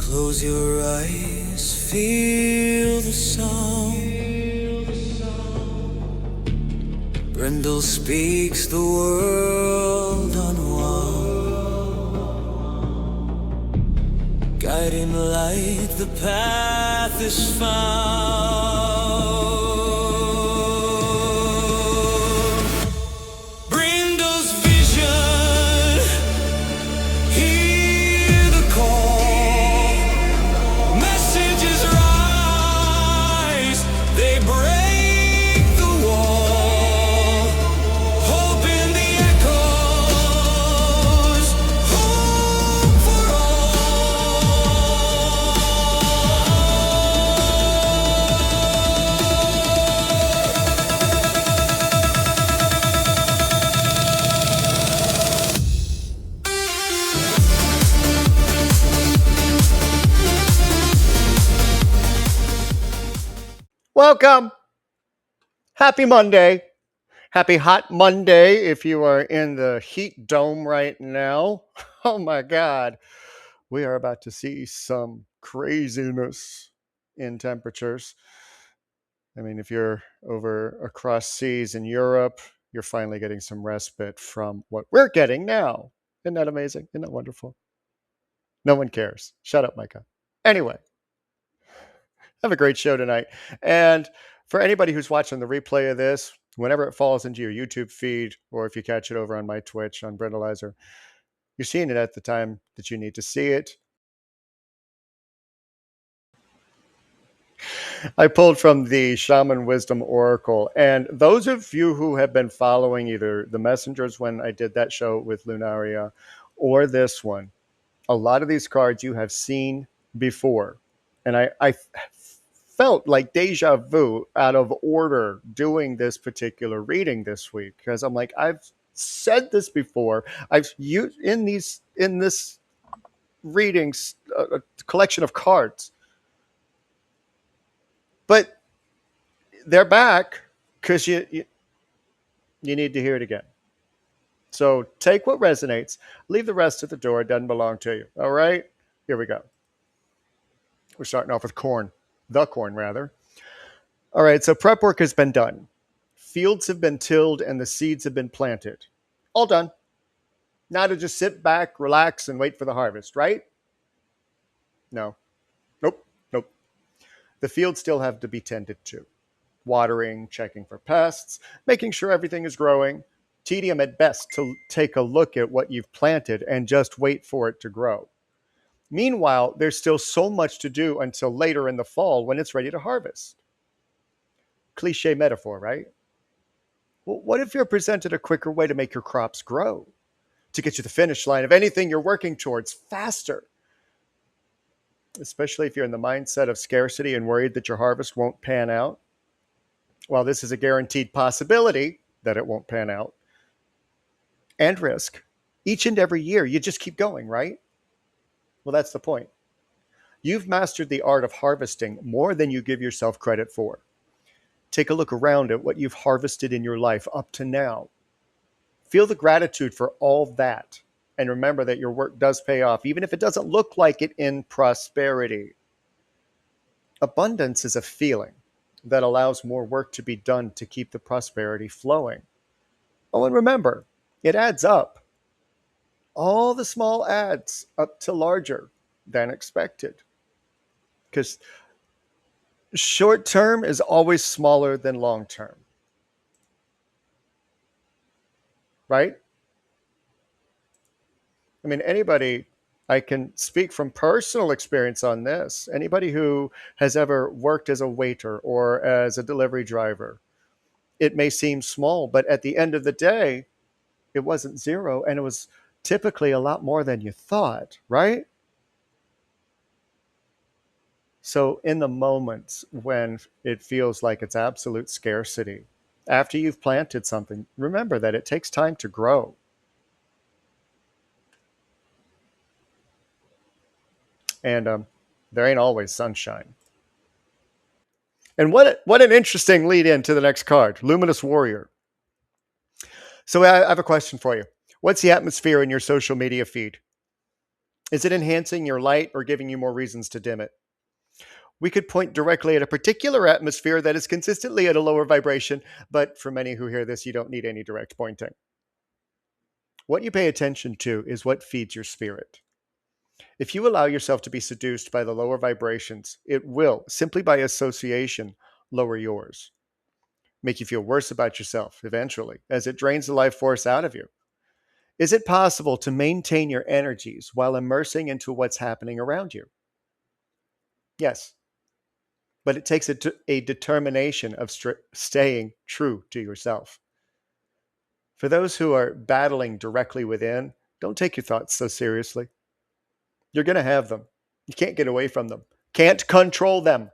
Close your eyes, feel the sound. Brindle speaks the world unwound. Guiding light, the path is found. Brindle's vision, hear the call. Messages rise, they break the wall. Hope in the echoes, hope for Welcome. Happy Monday. Happy hot Monday if you are in the heat dome right now. Oh my God. We are about to see some craziness in temperatures. I mean, if you're over across seas in Europe, you're finally getting some respite from what we're getting now. Isn't that amazing? Isn't that wonderful? No one cares. Shut up, Micah. Anyway, have a great show tonight. And for anybody who's watching the replay of this, whenever it falls into your YouTube feed, or if you catch it over on my Twitch on Brindleizer, you're seeing it at the time that you need to see it. I pulled from the Shaman Wisdom Oracle. And those of you who have been following either the Messengers when I did that show with Lunaria or this one, a lot of these cards you have seen before. And I felt like deja vu out of order doing this particular reading this week because I'm like, I've said this before. I've used in this readings a collection of cards, but they're back because you need to hear it again. So take what resonates, leave the rest at the door. It doesn't belong to you. All right, here we go. We're starting off with corn. The corn, rather. All right, so prep work has been done. Fields have been tilled and the seeds have been planted. All done. Now to just sit back, relax, and wait for the harvest, right? No. Nope. The fields still have to be tended to. Watering, checking for pests, making sure everything is growing. Tedium at best to take a look at what you've planted and just wait for it to grow. Meanwhile, there's still so much to do until later in the fall when it's ready to harvest. Cliche metaphor, right? Well, what if you're presented a quicker way to make your crops grow? To get you the finish line of anything you're working towards faster? Especially if you're in the mindset of scarcity and worried that your harvest won't pan out. Well, this is a guaranteed possibility that it won't pan out. And risk. Each and every year, you just keep going, right? Well, that's the point. You've mastered the art of harvesting more than you give yourself credit for. Take a look around at what you've harvested in your life up to now. Feel the gratitude for all that. And remember that your work does pay off, even if it doesn't look like it in prosperity. Abundance is a feeling that allows more work to be done to keep the prosperity flowing. Oh, and remember, it adds up. All the small adds up to larger than expected. Because short term is always smaller than long term. Right? I mean, anybody, I can speak from personal experience on this. Anybody who has ever worked as a waiter or as a delivery driver, it may seem small, but at the end of the day, it wasn't zero, and it was typically a lot more than you thought, right? So in the moments when it feels like it's absolute scarcity, after you've planted something, remember that it takes time to grow. And there ain't always sunshine. And what an interesting lead in to the next card, Luminous Warrior. So I have a question for you. What's the atmosphere in your social media feed? Is it enhancing your light or giving you more reasons to dim it? We could point directly at a particular atmosphere that is consistently at a lower vibration, but for many who hear this, you don't need any direct pointing. What you pay attention to is what feeds your spirit. If you allow yourself to be seduced by the lower vibrations, it will, simply by association, lower yours. Make you feel worse about yourself eventually, as it drains the life force out of you. Is it possible to maintain your energies while immersing into what's happening around you? Yes, but it takes a determination of staying true to yourself. For those who are battling directly within, don't take your thoughts so seriously. You're going to have them. You can't get away from them. Can't control them.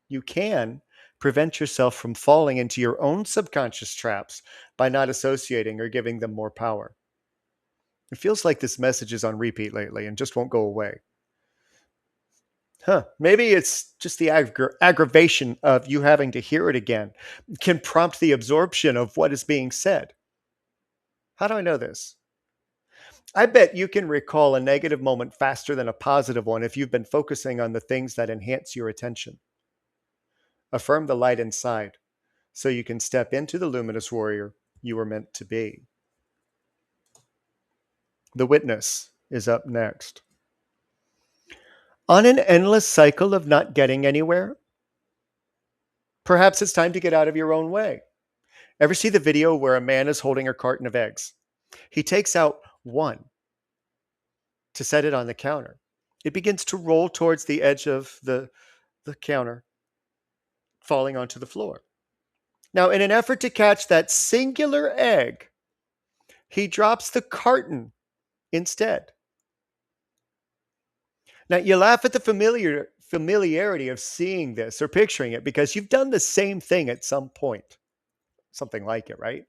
You can prevent yourself from falling into your own subconscious traps by not associating or giving them more power. It feels like this message is on repeat lately and just won't go away. Maybe it's just the aggravation of you having to hear it again can prompt the absorption of what is being said. How do I know this? I bet you can recall a negative moment faster than a positive one if you've been focusing on the things that enhance your attention. Affirm the light inside so you can step into the luminous warrior you were meant to be. The witness is up next. On an endless cycle of not getting anywhere, perhaps it's time to get out of your own way. Ever see the video where a man is holding a carton of eggs? He takes out one to set it on the counter. It begins to roll towards the edge of the counter, falling onto the floor. Now, in an effort to catch that singular egg, he drops the carton instead. Now, you laugh at the familiarity of seeing this or picturing it because you've done the same thing at some point. Something like it, right?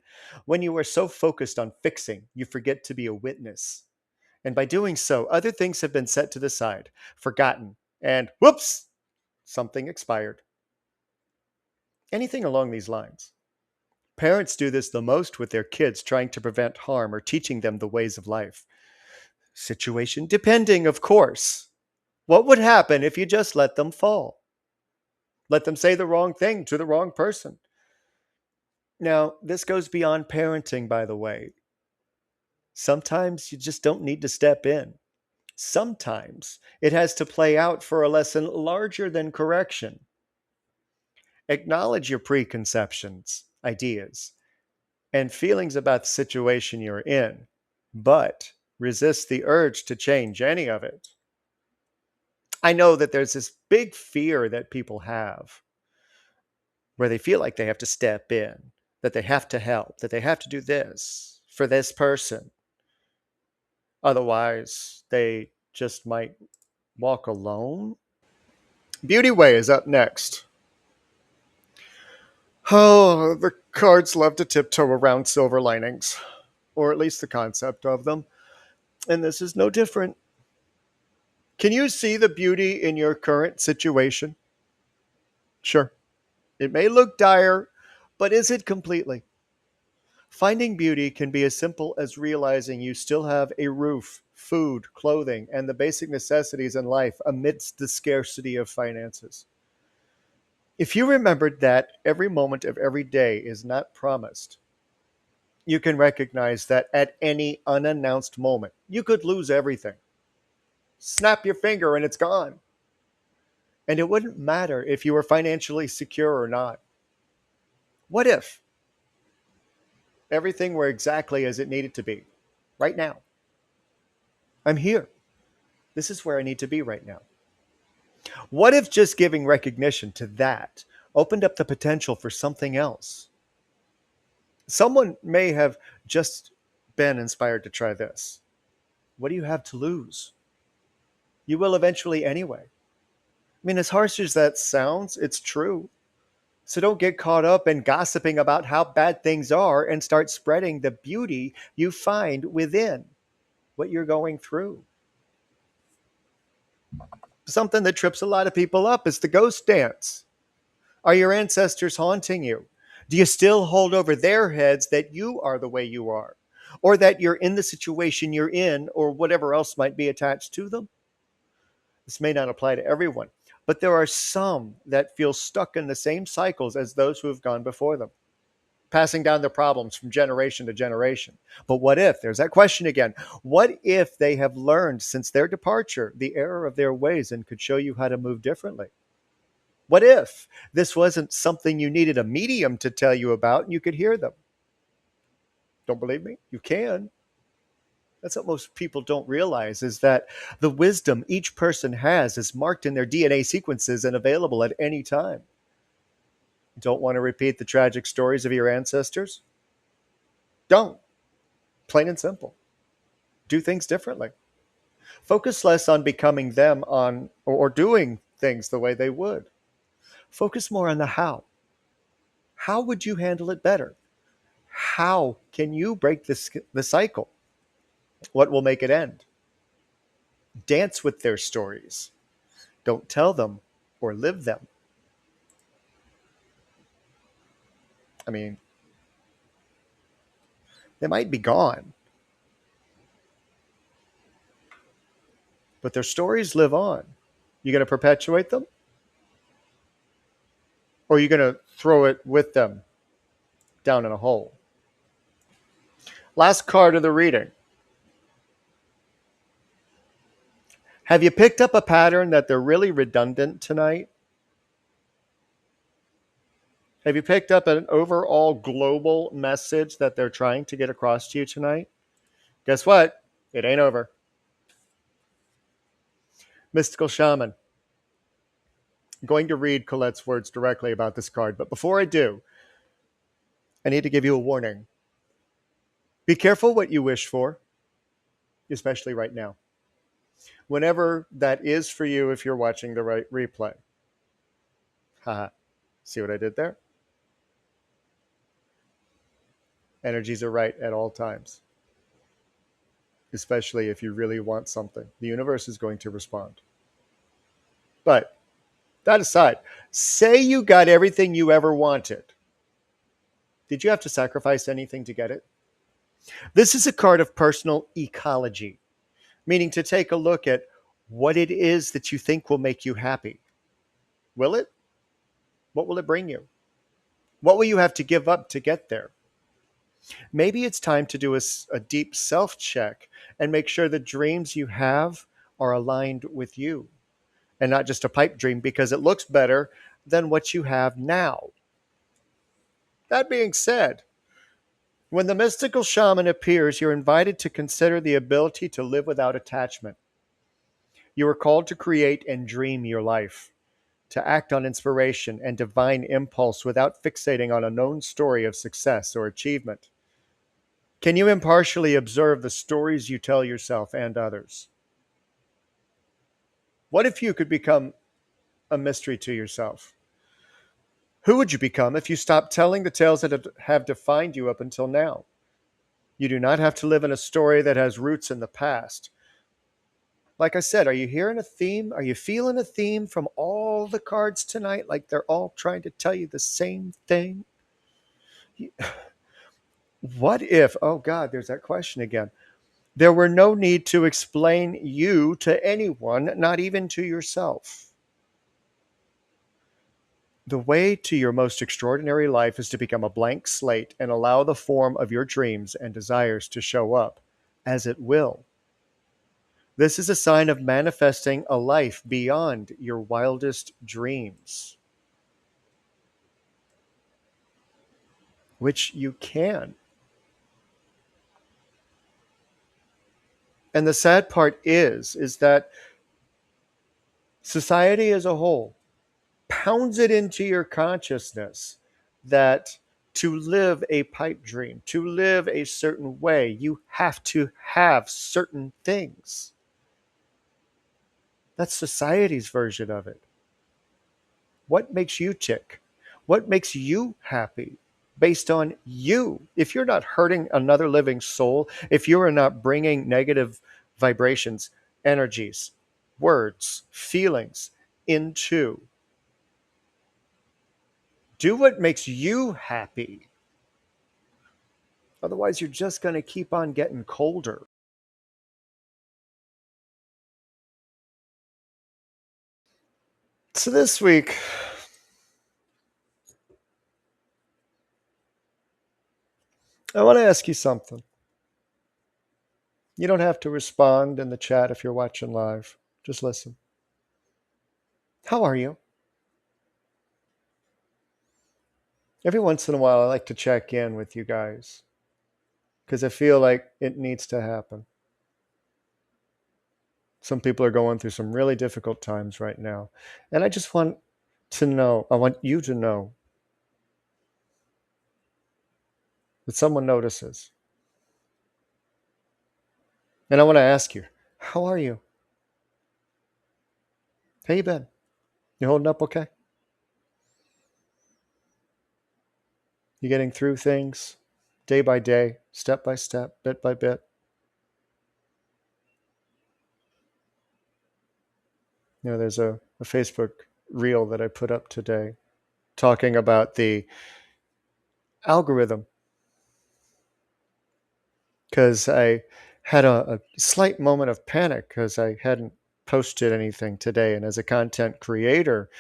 When you are so focused on fixing, you forget to be a witness. And by doing so, other things have been set to the side, forgotten, and whoops, something expired. Anything along these lines. Parents do this the most with their kids, trying to prevent harm or teaching them the ways of life. Situation depending, of course. What would happen if you just let them fall? Let them say the wrong thing to the wrong person? Now, this goes beyond parenting, by the way. Sometimes you just don't need to step in. Sometimes it has to play out for a lesson larger than correction. Acknowledge your preconceptions, ideas, and feelings about the situation you're in, but resist the urge to change any of it. I know that there's this big fear that people have where they feel like they have to step in, that they have to help, that they have to do this for this person. Otherwise, they just might walk alone. Beauty Way is up next. Oh, the cards love to tiptoe around silver linings, or at least the concept of them. And this is no different. Can you see the beauty in your current situation? Sure. It may look dire, but is it completely? Finding beauty can be as simple as realizing you still have a roof, food, clothing, and the basic necessities in life amidst the scarcity of finances. If you remembered that every moment of every day is not promised, you can recognize that at any unannounced moment, you could lose everything. Snap your finger and it's gone. And it wouldn't matter if you were financially secure or not. What if everything were exactly as it needed to be right now? I'm here. This is where I need to be right now. What if just giving recognition to that opened up the potential for something else? Someone may have just been inspired to try this. What do you have to lose? You will eventually anyway. I mean, as harsh as that sounds, it's true. So don't get caught up in gossiping about how bad things are and start spreading the beauty you find within what you're going through. Something that trips a lot of people up is the ghost dance. Are your ancestors haunting you? Do you still hold over their heads that you are the way you are? or that you're in the situation you're in, or whatever else might be attached to them. This may not apply to everyone, but there are some that feel stuck in the same cycles as those who have gone before them, passing down their problems from generation to generation. But what if, there's that question again, what if they have learned since their departure the error of their ways and could show you how to move differently? What if this wasn't something you needed a medium to tell you about and you could hear them? Don't believe me? You can. That's what most people don't realize, is that the wisdom each person has is marked in their DNA sequences and available at any time. Don't want to repeat the tragic stories of your ancestors? Don't. Plain and simple. Do things differently. Focus less on becoming them on or doing things the way they would. Focus more on the how. How would you handle it better? How can you break the cycle? What will make it end? Dance with their stories. Don't tell them or live them. I mean, they might be gone, but their stories live on. You going to perpetuate them? Or are you going to throw it with them down in a hole? Last card of the reading. Have you picked up a pattern that they're really redundant tonight? Have you picked up an overall global message that they're trying to get across to you tonight? Guess what? It ain't over. Mystical Shaman. I'm going to read Colette's words directly about this card, but before I do, I need to give you a warning. Be careful what you wish for, especially right now. Whenever that is for you, if you're watching the right replay. Haha. See what I did there? Energies are right at all times, especially if you really want something. The universe is going to respond. But that aside, say you got everything you ever wanted. Did you have to sacrifice anything to get it? This is a card of personal ecology, meaning to take a look at what it is that you think will make you happy. Will it? What will it bring you? What will you have to give up to get there? Maybe it's time to do a deep self-check and make sure the dreams you have are aligned with you and not just a pipe dream because it looks better than what you have now. That being said, when the mystical shaman appears, you're invited to consider the ability to live without attachment. You are called to create and dream your life, to act on inspiration and divine impulse without fixating on a known story of success or achievement. Can you impartially observe the stories you tell yourself and others? What if you could become a mystery to yourself? Who would you become if you stopped telling the tales that have defined you up until now? You do not have to live in a story that has roots in the past. Like I said, are you hearing a theme? Are you feeling a theme from all the cards tonight? Like they're all trying to tell you the same thing? What if, oh God, there's that question again. There were no need to explain you to anyone, not even to yourself. The way to your most extraordinary life is to become a blank slate and allow the form of your dreams and desires to show up as it will. This is a sign of manifesting a life beyond your wildest dreams, which you can. And the sad part is that society as a whole pounds it into your consciousness that to live a pipe dream, to live a certain way, you have to have certain things. That's society's version of it. What makes you tick? What makes you happy based on you? If you're not hurting another living soul, if you are not bringing negative vibrations, energies, words, feelings into, do what makes you happy. Otherwise, you're just going to keep on getting colder. So this week, I want to ask you something. You don't have to respond in the chat if you're watching live. Just listen. How are you? Every once in a while, I like to check in with you guys because I feel like it needs to happen. Some people are going through some really difficult times right now. And I just want to know, I want you to know that someone notices. And I want to ask you, how are you? How you been? You holding up okay? You getting through things day by day, step by step, bit by bit? There's a Facebook reel that I put up today talking about the algorithm because I had a slight moment of panic because I hadn't posted anything today. And as a content creator,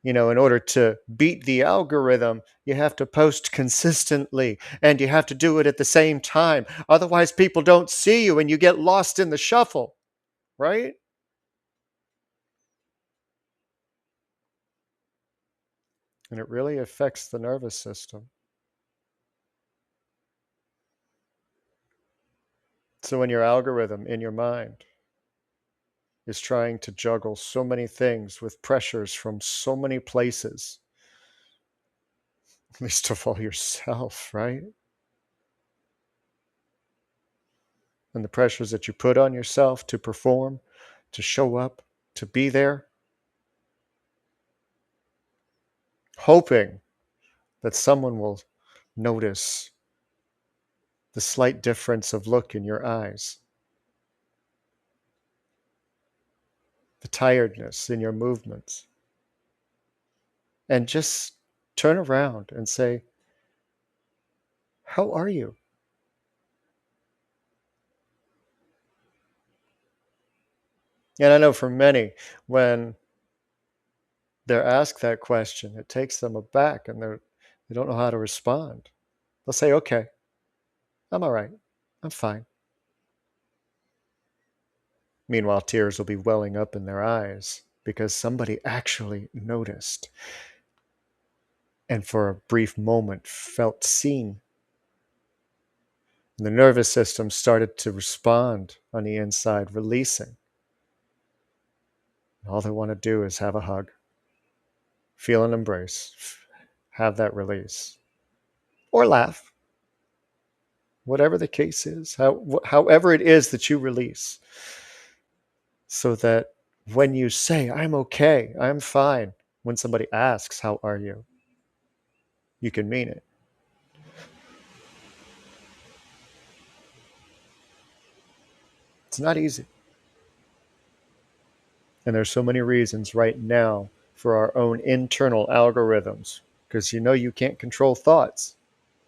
in order to beat the algorithm, you have to post consistently and you have to do it at the same time. Otherwise, people don't see you and you get lost in the shuffle, right? And it really affects the nervous system. So when your algorithm in your mind is trying to juggle so many things with pressures from so many places, least of all yourself, right? And the pressures that you put on yourself to perform, to show up, to be there, hoping that someone will notice the slight difference of look in your eyes, the tiredness in your movements, and just turn around and say, how are you? And I know for many, when they're asked that question, it takes them aback and they don't know how to respond. They'll say, okay, I'm all right. I'm fine. Meanwhile, tears will be welling up in their eyes because somebody actually noticed and for a brief moment felt seen. And the nervous system started to respond on the inside, releasing. All they want to do is have a hug, feel an embrace, have that release, or laugh, whatever the case is, however it is that you release, so that when you say, I'm okay, I'm fine, when somebody asks, how are you, you can mean it. It's not easy. And there's so many reasons right now for our own internal algorithms, because you can't control thoughts.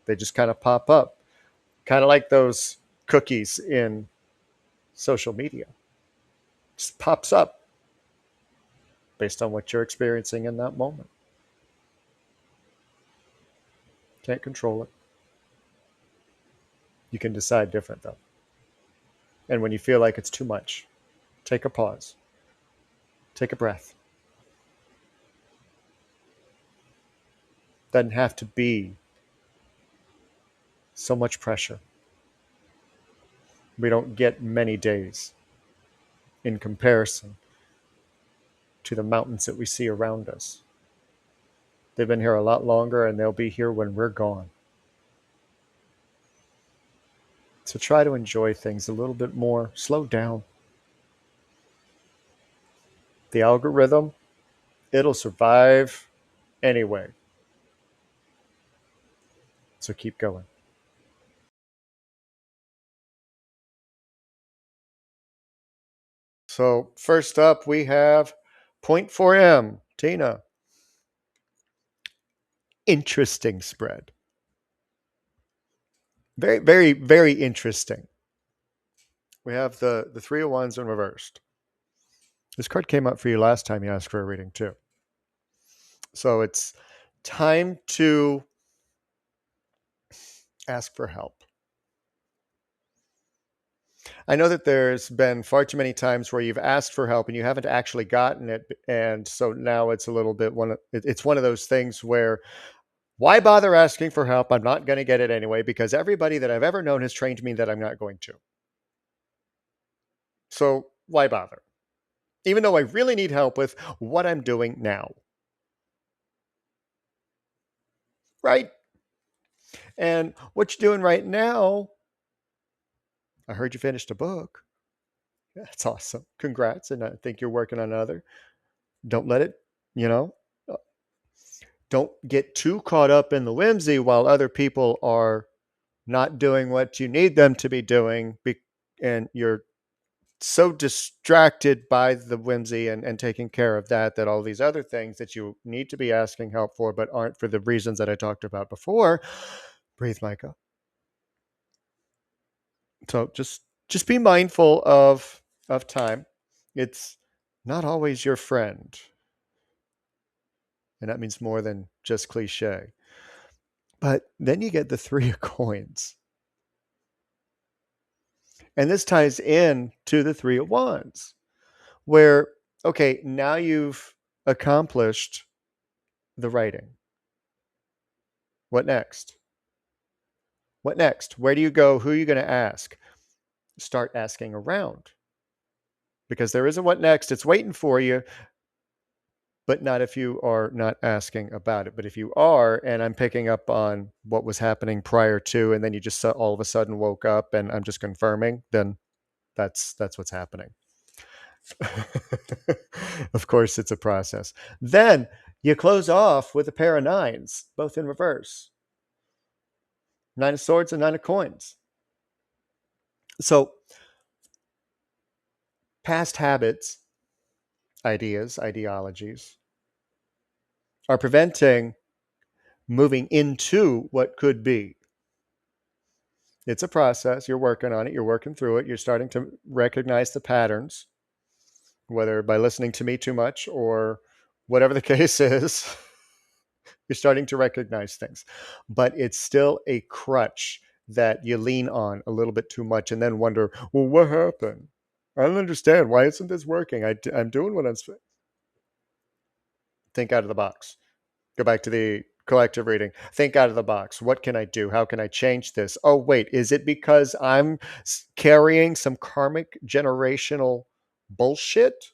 They just kind of pop up, kind of like those cookies in social media. Just pops up based on what you're experiencing in that moment. Can't control it. You can decide different though. And when you feel like it's too much, take a pause. Take a breath. Doesn't have to be so much pressure. We don't get many days in comparison to the mountains that we see around us. They've been here a lot longer and they'll be here when we're gone. So try to enjoy things a little bit more. Slow down. The algorithm, it'll survive anyway. So keep going. So first up, we have point 4M. Tina. Interesting spread. Very, very, very interesting. We have the Three of Wands in reversed. This card came up for you last time you asked for a reading too. So it's time to ask for help. I know that there's been far too many times where you've asked for help and you haven't actually gotten it, and so now it's a little bit it's one of those things where why bother asking for help? I'm not going to get it anyway because everybody that I've ever known has trained me that I'm not going to. So why bother? Even though I really need help with what I'm doing now. Right? And what you're doing right now, I heard you finished a book. That's awesome. Congrats. And I think you're working on another. Don't let it, you know, don't get too caught up in the whimsy while other people are not doing what you need them to be doing. And you're so distracted by the whimsy and taking care of that all these other things that you need to be asking help for, but aren't for the reasons that I talked about before. Breathe, Micah. So just be mindful of time. It's not always your friend. And that means more than just cliche. But then you get the Three of Coins. And this ties in to the Three of Wands, where, okay, now you've accomplished the writing. What next? What next? Where do you go? Who are you going to ask? Start asking around. Because there is a what next. It's waiting for you, but not if you are not asking about it. But if you are, and I'm picking up on what was happening prior to, and then you just all of a sudden woke up and I'm just confirming, then that's what's happening. Of course, it's a process. Then you close off with a pair of nines, both in reverse. Nine of Swords and Nine of Coins. So past habits, ideas, ideologies are preventing moving into what could be. It's a process. You're working on it. You're working through it. You're starting to recognize the patterns, whether by listening to me too much or whatever the case is. You're starting to recognize things, but it's still a crutch that you lean on a little bit too much and then wonder, well, what happened? I don't understand. Why isn't this working? I'm doing what I'm supposed. Think out of the box. Go back to the collective reading. Think out of the box. What can I do? How can I change this? Oh, wait, is it because I'm carrying some karmic generational bullshit?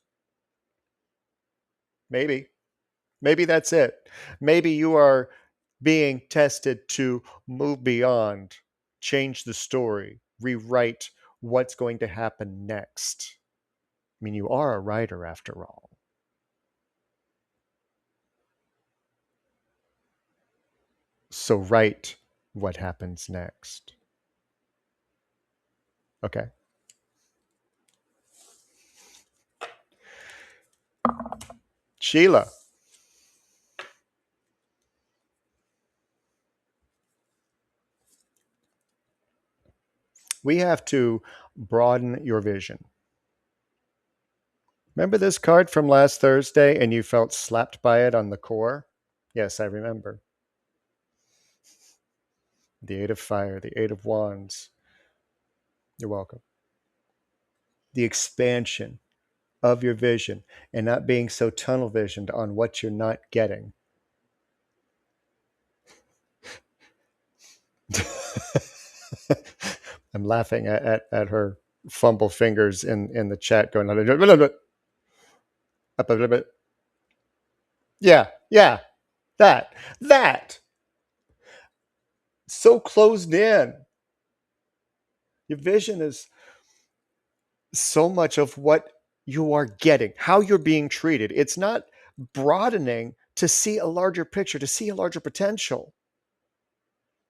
Maybe. Maybe that's it. Maybe you are being tested to move beyond, change the story, rewrite what's going to happen next. I mean, you are a writer after all. So write what happens next. Okay. Sheila. We have to broaden your vision. Remember this card from last Thursday and you felt slapped by it on the core? Yes, I remember. The Eight of Fire, the Eight of Wands. You're welcome. The expansion of your vision and not being so tunnel visioned on what you're not getting. I'm laughing at her fumble fingers in the chat going, yeah, that. So closed in. Your vision is so much of what you are getting, how you're being treated. It's not broadening to see a larger picture, to see a larger potential,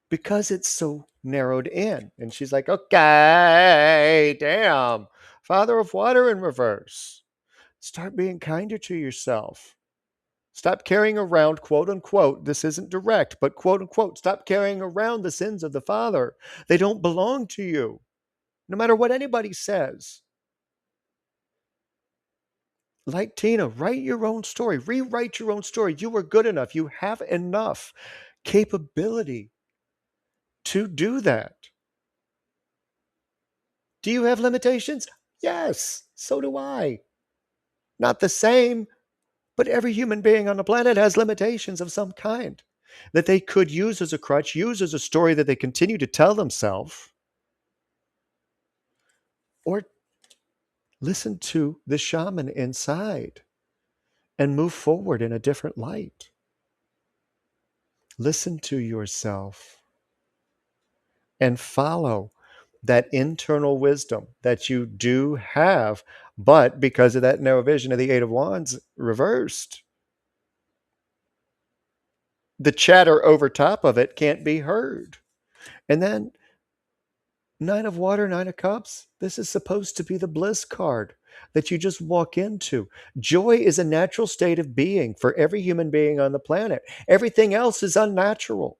because it's so narrowed in. And she's like, okay, damn. Father of Water in reverse. Start being kinder to yourself. Stop carrying around, quote unquote, this isn't direct, but quote unquote, stop carrying around the sins of the father. They don't belong to you, no matter what anybody says. Like Tina, write your own story, rewrite your own story. You are good enough. You have enough capability to do that. Do you have limitations? Yes, so do I. Not the same, but every human being on the planet has limitations of some kind that they could use as a crutch, use as a story that they continue to tell themselves, or listen to the shaman inside and move forward in a different light. Listen to yourself and follow that internal wisdom that you do have, but because of that narrow vision of the Eight of Wands reversed, the chatter over top of it can't be heard. And then Nine of Water, Nine of Cups, this is supposed to be the bliss card that you just walk into. Joy is a natural state of being for every human being on the planet. Everything else is unnatural.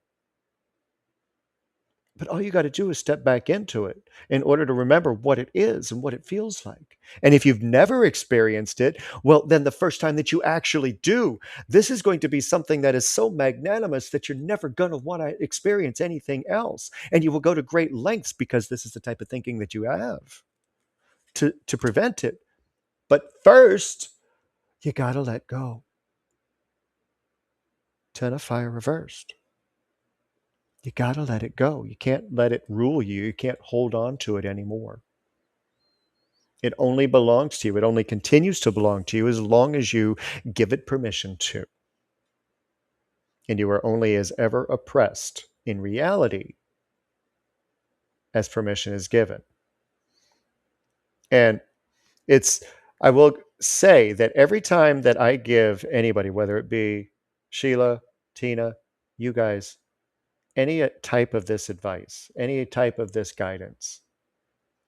But all you got to do is step back into it in order to remember what it is and what it feels like. And if you've never experienced it, well, then the first time that you actually do, this is going to be something that is so magnanimous that you're never going to want to experience anything else. And you will go to great lengths because this is the type of thinking that you have to prevent it. But first, you got to let go. Ten of Fire reversed. You got to let it go. You can't let it rule you. You can't hold on to it anymore. It only belongs to you. It only continues to belong to you as long as you give it permission to. And you are only as ever oppressed in reality as permission is given. And I will say that every time that I give anybody, whether it be Sheila, Tina, you guys, any type of this advice, any type of this guidance,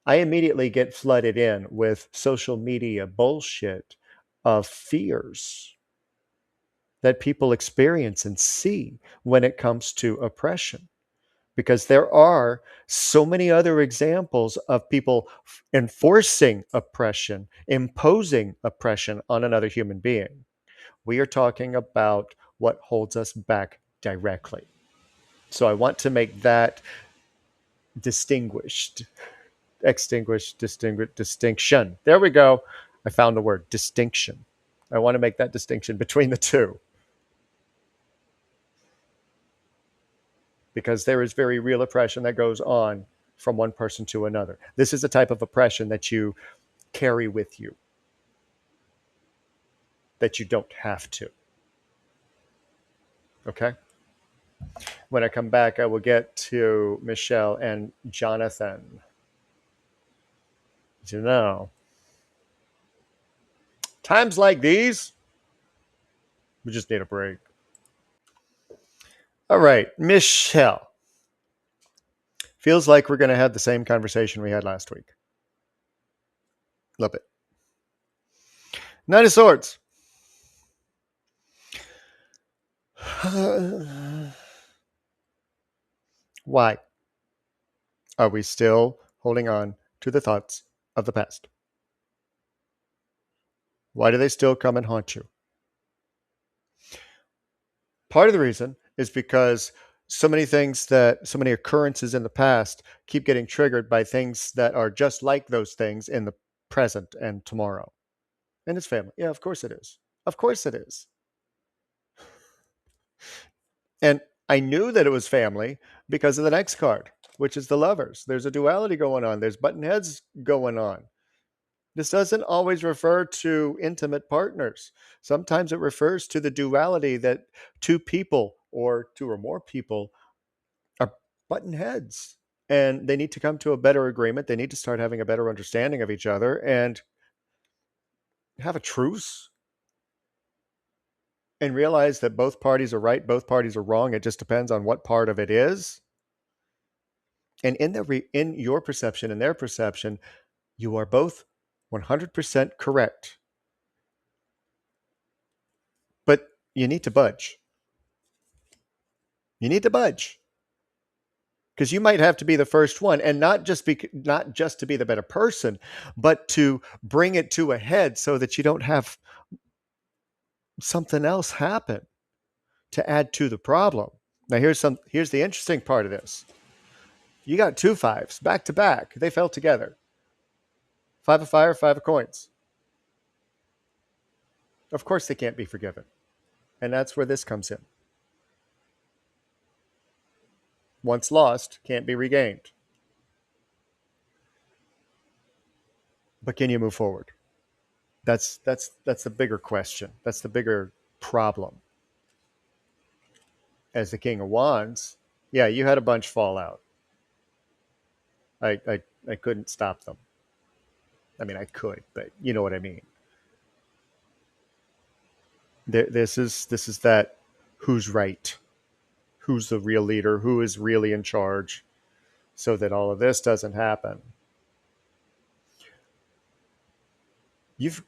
I immediately get flooded in with social media bullshit of fears that people experience and see when it comes to oppression. Because there are so many other examples of people enforcing oppression, imposing oppression on another human being. We are talking about what holds us back directly. So I want to make that distinction. There we go. I found the word distinction. I want to make that distinction between the two. Because there is very real oppression that goes on from one person to another. This is a type of oppression that you carry with you, that you don't have to. Okay? When I come back, I will get to Michelle and Jonathan. You know, times like these, we just need a break. All right, Michelle. Feels like we're going to have the same conversation we had last week. Love it. Nine of Swords. Why are we still holding on to the thoughts of the past? Why do they still come and haunt you? Part of the reason is because so many occurrences in the past keep getting triggered by things that are just like those things in the present and tomorrow. And it's family. Yeah, of course it is. Of course it is. And I knew that it was family because of the next card, which is the Lovers. There's a duality going on. There's button heads going on. This doesn't always refer to intimate partners. Sometimes it refers to the duality that two people or two or more people are button heads, and they need to come to a better agreement. They need to start having a better understanding of each other and have a truce and realize that both parties are right, both parties are wrong. It just depends on what part of it is. And in your perception and their perception, you are both 100% correct. But you need to budge. You need to budge because you might have to be the first one, and not just to be the better person, but to bring it to a head so that you don't have something else happen to add to the problem. Now here's the interesting part of this. You got two fives back to back. They fell together. Five of fire, five of coins. Of course they can't be forgiven. And that's where this comes in. Once lost, can't be regained. But can you move forward? That's the bigger question. That's the bigger problem. As the King of Wands, yeah, you had a bunch fall out. I couldn't stop them. I mean, I could, but you know what I mean. This is that who's right, who's the real leader, who is really in charge, so that all of this doesn't happen. You've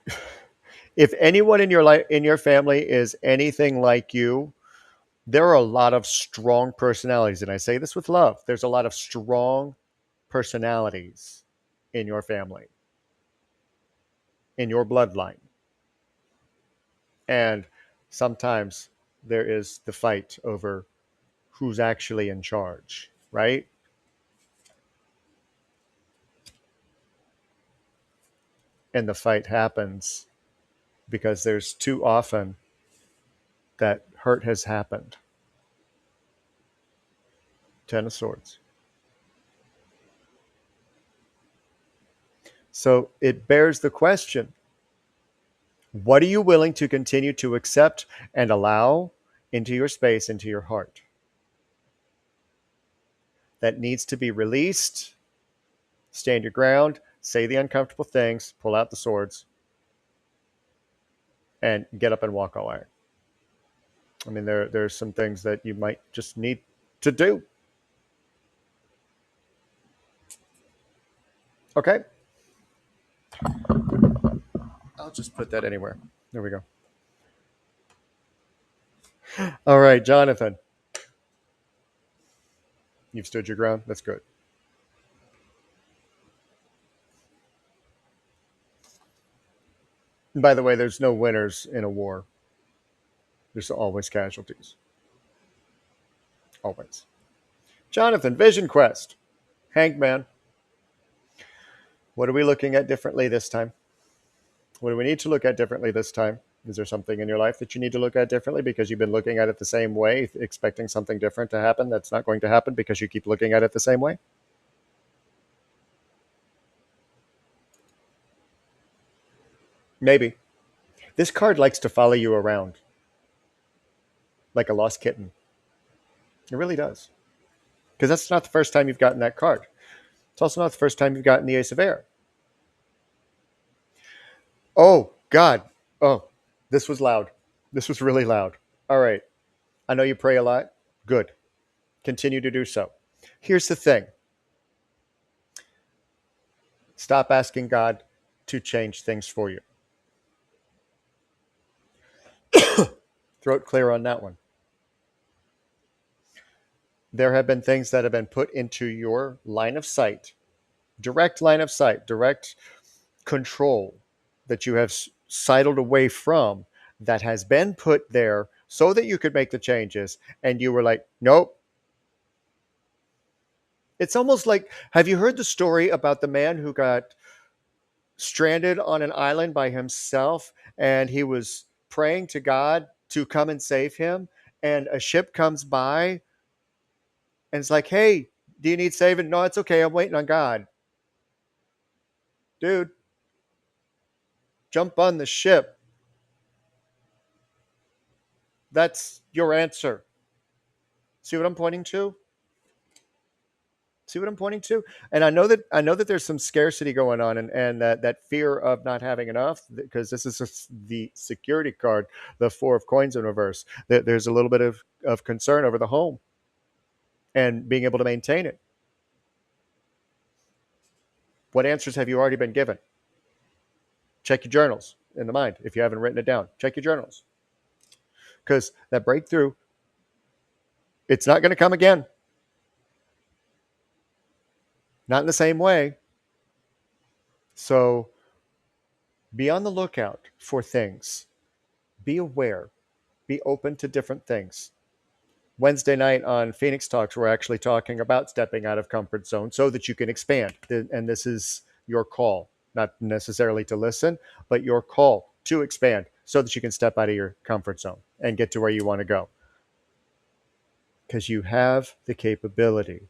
if anyone in your life, in your family, is anything like you, there are a lot of strong personalities, and I say this with love. There's a lot of strong personalities in your family, in your bloodline, and sometimes there is the fight over who's actually in charge, right? And the fight happens because there's too often that hurt has happened. Ten of Swords. So it bears the question, what are you willing to continue to accept and allow into your space, into your heart? That needs to be released. Stand your ground, say the uncomfortable things, pull out the swords, and get up and walk away. I mean, there's some things that you might just need to do. Okay? I'll just put that anywhere. There we go. All right, Jonathan. You've stood your ground. That's good. And by the way, there's no winners in a war. There's always casualties. Always. Jonathan, Vision Quest. Hangman. What are we looking at differently this time? What do we need to look at differently this time? Is there something in your life that you need to look at differently because you've been looking at it the same way, expecting something different to happen that's not going to happen because you keep looking at it the same way? Maybe. This card likes to follow you around like a lost kitten. It really does. Because that's not the first time you've gotten that card. It's also not the first time you've gotten the Ace of Air. Oh, God. Oh, this was loud. This was really loud. All right. I know you pray a lot. Good. Continue to do so. Here's the thing. Stop asking God to change things for you. Throat clear on that one. There have been things that have been put into your line of sight, direct line of sight, direct control that you have sidled away from, that has been put there so that you could make the changes. And you were like, nope. It's almost like, have you heard the story about the man who got stranded on an island by himself and he was praying to God to come and save him? And a ship comes by and it's like, hey, do you need saving? No, it's okay. I'm waiting on God. Dude, jump on the ship. That's your answer. See what I'm pointing to? See what I'm pointing to? And I know that there's some scarcity going on, and that fear of not having enough, because this is the security card, the Four of Coins in reverse. There's a little bit of concern over the home and being able to maintain it. What answers have you already been given? Check your journals in the mind. If you haven't written it down, check your journals. because that breakthrough, it's not going to come again. Not in the same way. So be on the lookout for things. Be aware. Be open to different things. Wednesday night on Phoenix Talks, we're actually talking about stepping out of comfort zone so that you can expand. And this is your call, not necessarily to listen, but your call to expand so that you can step out of your comfort zone and get to where you want to go. Because you have the capability.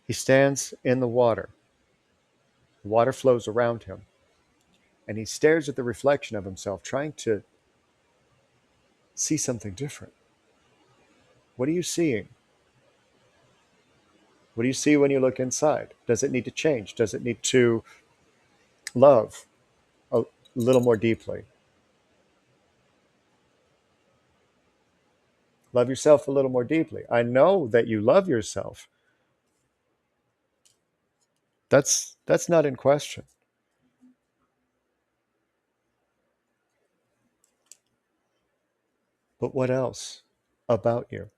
He stands in the water. The water flows around him. And he stares at the reflection of himself, trying to see something different. What are you seeing? What do you see when you look inside? Does it need to change? Does it need to love a little more deeply? Love yourself a little more deeply. I know that you love yourself. That's not in question. But what else about you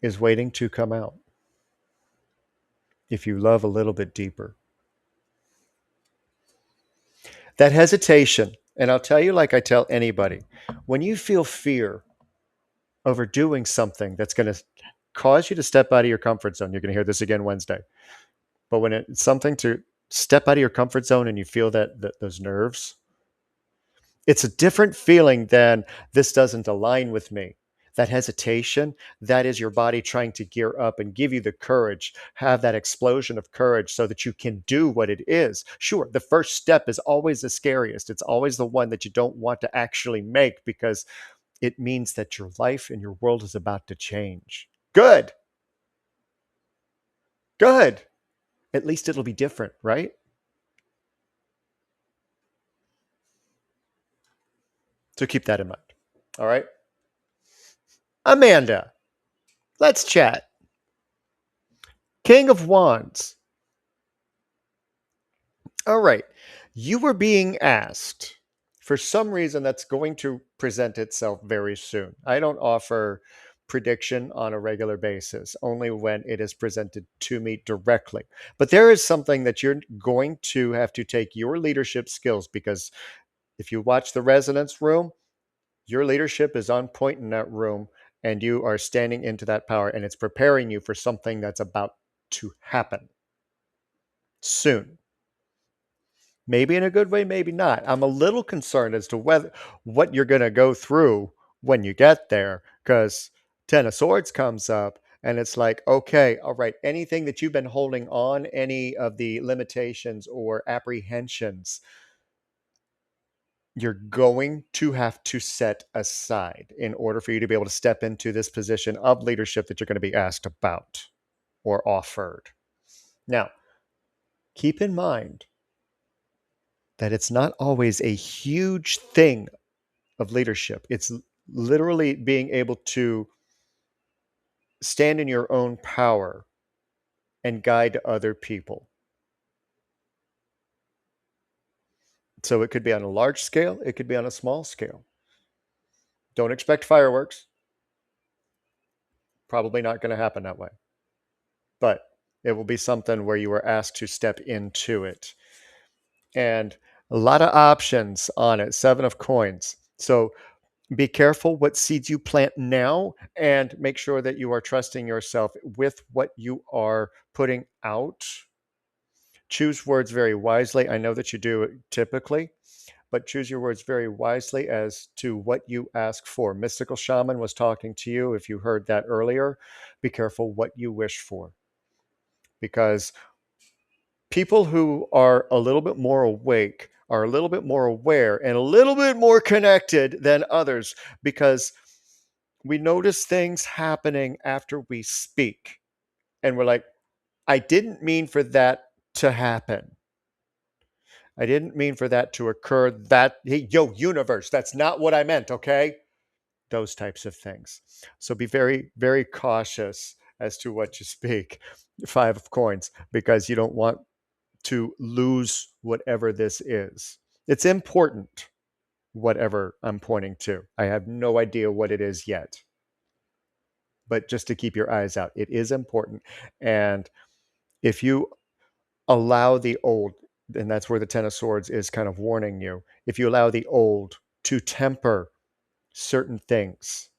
is waiting to come out if you love a little bit deeper? That hesitation, and I'll tell you like I tell anybody, when you feel fear over doing something that's going to cause you to step out of your comfort zone, you're going to hear this again Wednesday. But when it's something to step out of your comfort zone and you feel that those nerves, it's a different feeling than this doesn't align with me. That hesitation, that is your body trying to gear up and give you the courage, have that explosion of courage so that you can do what it is. Sure, the first step is always the scariest. It's always the one that you don't want to actually make because it means that your life and your world is about to change. Good. Good. At least it'll be different, right? So keep that in mind. All right. Amanda, let's chat. King of Wands. All right. You were being asked for some reason that's going to present itself very soon. I don't offer prediction on a regular basis, only when it is presented to me directly. But there is something that you're going to have to take your leadership skills because if you watch the resonance room, your leadership is on point in that room and you are standing into that power and it's preparing you for something that's about to happen soon. Maybe in a good way, maybe not. I'm a little concerned as to what you're going to go through when you get there because Ten of Swords comes up and it's like, okay, all right, anything that you've been holding on, any of the limitations or apprehensions, you're going to have to set aside in order for you to be able to step into this position of leadership that you're going to be asked about or offered. Now, keep in mind that it's not always a huge thing of leadership. It's literally being able to stand in your own power and guide other people. So it could be on a large scale, it could be on a small scale. Don't expect fireworks. Probably not going to happen that way. But it will be something where you are asked to step into it. And a lot of options on it. 7 of coins. So be careful what seeds you plant now and make sure that you are trusting yourself with what you are putting out. Choose words very wisely. I know that you do it typically, but choose your words very wisely as to what you ask for. Mystical Shaman was talking to you. If you heard that earlier, be careful what you wish for. Because people who are a little bit more awake are a little bit more aware and a little bit more connected than others because we notice things happening after we speak. And we're like, I didn't mean for that to happen. I didn't mean for that to occur. Hey, yo, universe, that's not what I meant, okay? Those types of things. So be very, very cautious as to what you speak. 5 of coins, because you don't want to lose whatever this is. It's important. whatever I'm pointing to. I have no idea what it is yet, but just to keep your eyes out, it is important. And if you allow the old, and that's where the Ten of Swords is kind of warning you, if you allow the old to temper certain things,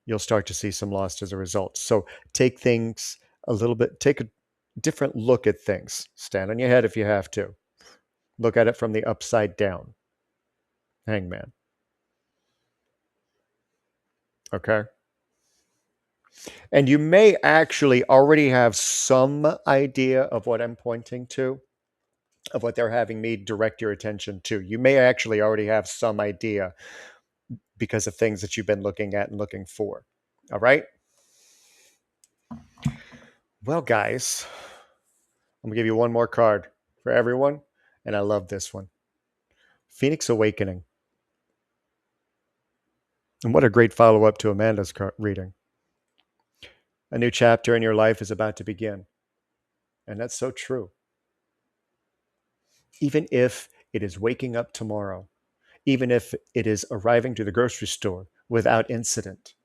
you'll start to see some loss as a result. So take things a little bit, take a different look at things. Stand on your head if you have to. Look at it from the upside down. Hangman. Okay? And you may actually already have some idea of what I'm pointing to, of what they're having me direct your attention to. You may actually already have some idea because of things that you've been looking at and looking for. All right? Well, guys, I'm going to give you one more card for everyone, and I love this one. Phoenix Awakening. And what a great follow-up to Amanda's reading. A new chapter in your life is about to begin. And that's so true. Even if it is waking up tomorrow, even if it is arriving to the grocery store without incident,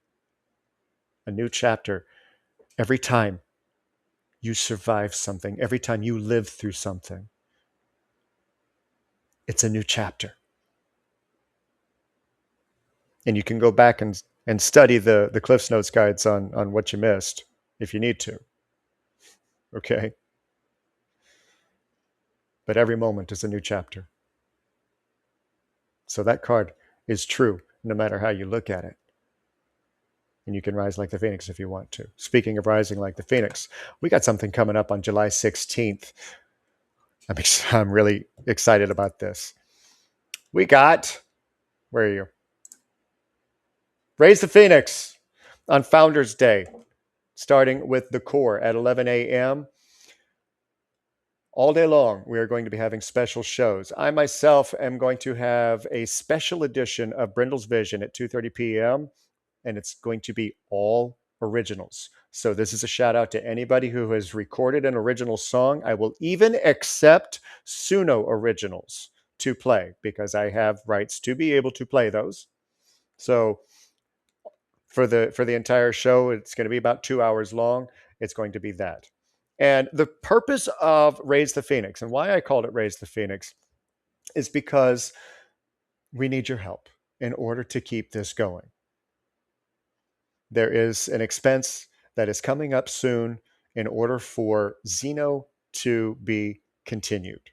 a new chapter every time you survive something, every time you live through something, it's a new chapter. And you can go back and study the Cliff's Notes guides on what you missed if you need to. Okay? But every moment is a new chapter. So that card is true no matter how you look at it. And you can rise like the phoenix if you want to. Speaking of rising like the phoenix, we got something coming up on July 16th. I'm really excited about this. We got, where are you? Raise the Phoenix on Founders Day, starting with the core at 11 a.m. All day long, we are going to be having special shows. I myself am going to have a special edition of Brindle's Vision at 2:30 p.m., and it's going to be all originals. So this is a shout out to anybody who has recorded an original song. I will even accept Suno originals to play because I have rights to be able to play those. So for the entire show, it's going to be about 2 hours long. It's going to be that. And the purpose of Raise the Phoenix and why I called it Raise the Phoenix is because we need your help in order to keep this going. There is an expense that is coming up soon in order for Xeno to be continued.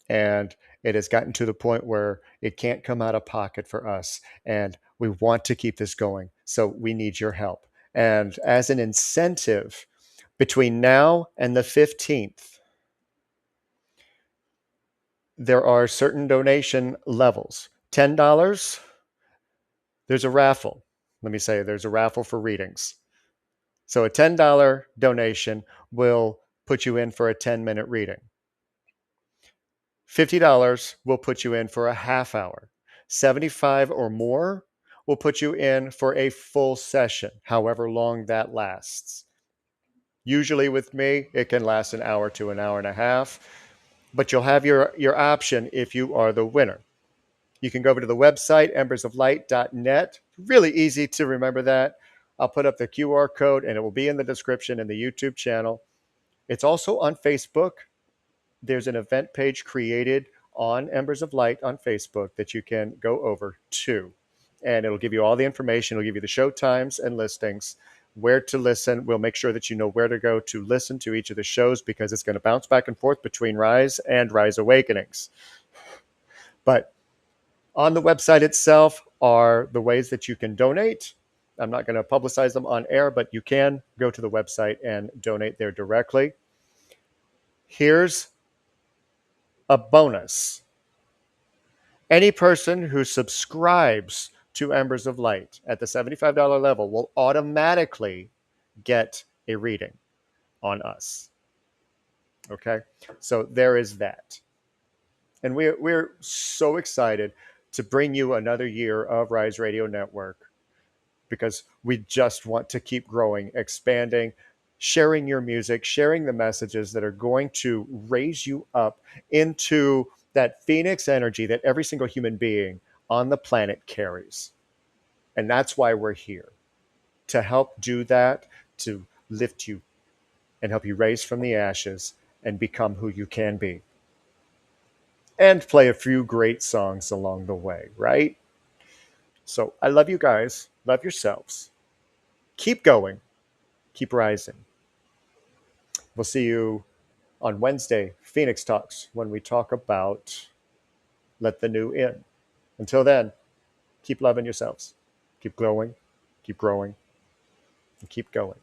And it has gotten to the point where it can't come out of pocket for us. And we want to keep this going. So we need your help. And as an incentive, between now and the 15th, there are certain donation levels. $10, there's a raffle. Let me say there's a raffle for readings. So a $10 donation will put you in for a 10-minute reading. $50 will put you in for a half hour. 75 or more will put you in for a full session, however long that lasts. Usually with me, it can last an hour to an hour and a half, but you'll have your option if you are the winner. You can go over to the website, embersoflight.net. Really easy to remember that. I'll put up the QR code and it will be in the description in the YouTube channel. It's also on Facebook. There's an event page created on Embers of Light on Facebook that you can go over to. And it'll give you all the information. It'll give you the show times and listings, where to listen. We'll make sure that you know where to go to listen to each of the shows because it's going to bounce back and forth between Rise and Rise Awakenings. But on the website itself are the ways that you can donate. I'm not going to publicize them on air, but you can go to the website and donate there directly. Here's a bonus. Any person who subscribes to Embers of Light at the $75 level will automatically get a reading on us. Okay? So there is that. And we're so excited to bring you another year of Rise Radio Network because we just want to keep growing, expanding, sharing your music, sharing the messages that are going to raise you up into that phoenix energy that every single human being on the planet carries. And that's why we're here, to help do that, to lift you and help you raise from the ashes and become who you can be. And play a few great songs along the way, right? So I love you guys. Love yourselves. Keep going. Keep rising. We'll see you on Wednesday, Phoenix Talks, when we talk about Let the New In. Until then, keep loving yourselves. Keep glowing, keep growing, and keep going.